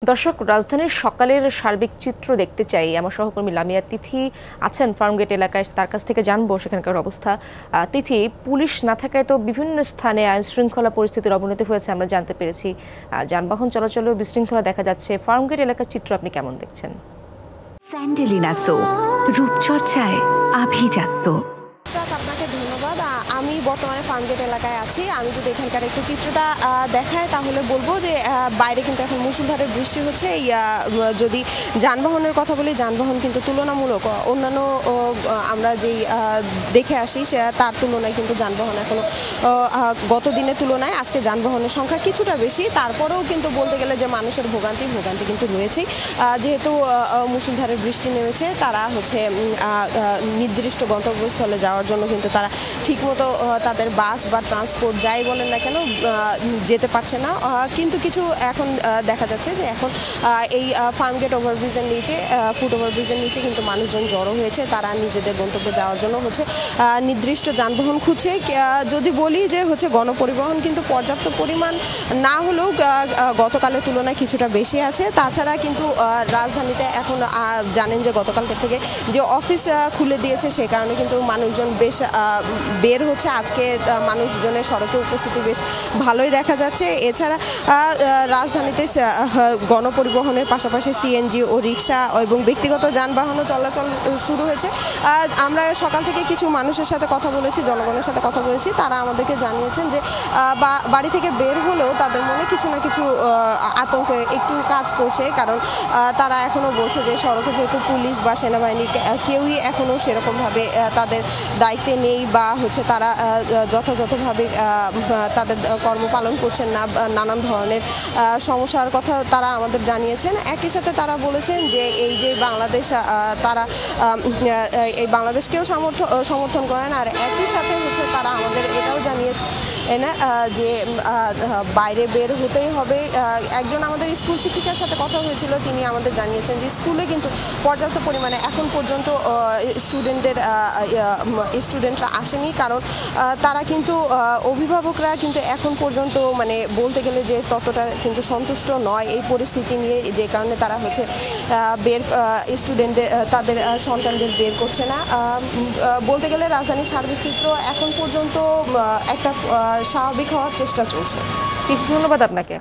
দর্শক, রাজধানীর সকালের সার্বিক চিত্র দেখতে চাই। আমার সহকর্মী লামিয়া তিথি আছেন ফার্মগেট এলাকায়, তার কাছ থেকে জানবো সেখানকার অবস্থা। তিথি, পুলিশ না থাকায় তো বিভিন্ন স্থানে আইন শৃঙ্খলা পরিস্থিতির অবনতি হয়েছে আমরা জানতে পেরেছি। যানবাহন চলাচলেও বিশৃঙ্খলা দেখা যাচ্ছে। ফার্মগেট এলাকার চিত্র আপনি কেমন দেখছেন? স্যান্ডেলিনা সো, রূপচর্চায় আভিজাত্য। আপনাকে ধন্যবাদ। আমি বর্তমানে ফার্মগেট এলাকায় আছি। আমি যদি এখানকার একটু চিত্রটা দেখায় তাহলে বলবো যে বাইরে কিন্তু এখন মুষলধারে বৃষ্টি হচ্ছে। যদি যানবাহনের কথা বলি, যানবাহন কিন্তু তুলনামূলক অন্যান্য আমরা যেই দেখে আসি তার তুলনায় কিন্তু যানবাহন এখনো গত দিনের তুলনায় আজকে যানবাহনের সংখ্যা কিছুটা বেশি। তারপরেও কিন্তু বলতে গেলে যে মানুষের ভোগান্তি কিন্তু রয়েছেই। যেহেতু মুষলধারে বৃষ্টি নেমেছে, তারা হচ্ছে নির্দিষ্ট গন্তব্যস্থলে যাওয়ার জন্য কিন্তু তারা ঠিকমতো তাদের বাস বা ট্রান্সপোর্ট যাই বলেন না কেন যেতে পারছে না। কিন্তু কিছু এখন দেখা যাচ্ছে যে এখন এই ফার্মগেট ওভারব্রিজের নিচে, ফুট ওভারব্রিজের নিচে কিন্তু মানুষজন জড়ো হয়েছে। তারা নিজেদের গন্তব্যে যাওয়ার জন্য হচ্ছে নির্দিষ্ট যানবাহন খুঁজছে। যদি বলি যে হচ্ছে গণপরিবহন কিন্তু পর্যাপ্ত পরিমাণ না হলেও গতকালের তুলনায় কিছুটা বেশি আছে। তাছাড়া কিন্তু রাজধানীতে এখন জানেন যে গতকালকে থেকে যে অফিস খুলে দিয়েছে, সে কারণে কিন্তু মানুষজন বেশ বের হচ্ছে। আজকে মানুষজনের সড়কে উপস্থিতি বেশ ভালোই দেখা যাচ্ছে। এছাড়া রাজধানীতে গণপরিবহনের পাশাপাশি সিএনজি ও রিক্সা এবং ব্যক্তিগত যানবাহনও চলাচল শুরু হয়েছে। আমরা সকাল থেকে কিছু মানুষের সাথে কথা বলেছি, জনগণের সাথে কথা বলেছি। তারা আমাদেরকে জানিয়েছেন যে বাড়ি থেকে বের হলেও তাদের মনে কিছু না কিছু আতঙ্ক একটু কাজ করছে। কারণ তারা এখনও বলছে যে সড়কে যেহেতু পুলিশ বা সেনাবাহিনী কেউই এখনও সেরকমভাবে তাদের দায়িত্বে নেই বা হচ্ছে তারা যথাযথভাবে তাদের কর্ম পালন করছেন না। নানান ধরনের সমস্যার কথা তারা আমাদের জানিয়েছেন। একই সাথে তারা বলেছেন যে এই যে বাংলাদেশ, তারা এই বাংলাদেশকেও সমর্থন করেন। আর একই সাথে হচ্ছে তারা আমাদের এটাও জানিয়েছেন যে বাইরে বের হতেই হবে। একজন আমাদের স্কুল শিক্ষিকার সাথে কথা হয়েছিল, তিনি আমাদের জানিয়েছেন যে স্কুলে কিন্তু পর্যাপ্ত পরিমাণে এখন পর্যন্ত স্টুডেন্টরা আসেনি। কারণ তারা কিন্তু অভিভাবকরা কিন্তু এখন পর্যন্ত মানে বলতে গেলে যে ততটা কিন্তু সন্তুষ্ট নয় এই পরিস্থিতি নিয়ে, যে কারণে তারা হচ্ছে স্টুডেন্টদের তাদের সন্তানদের বের করছে না। বলতে গেলে রাজধানীর সার্বিক চিত্র এখন পর্যন্ত একটা স্বাভাবিক হওয়ার চেষ্টা চলছে। ধন্যবাদ আপনাকে।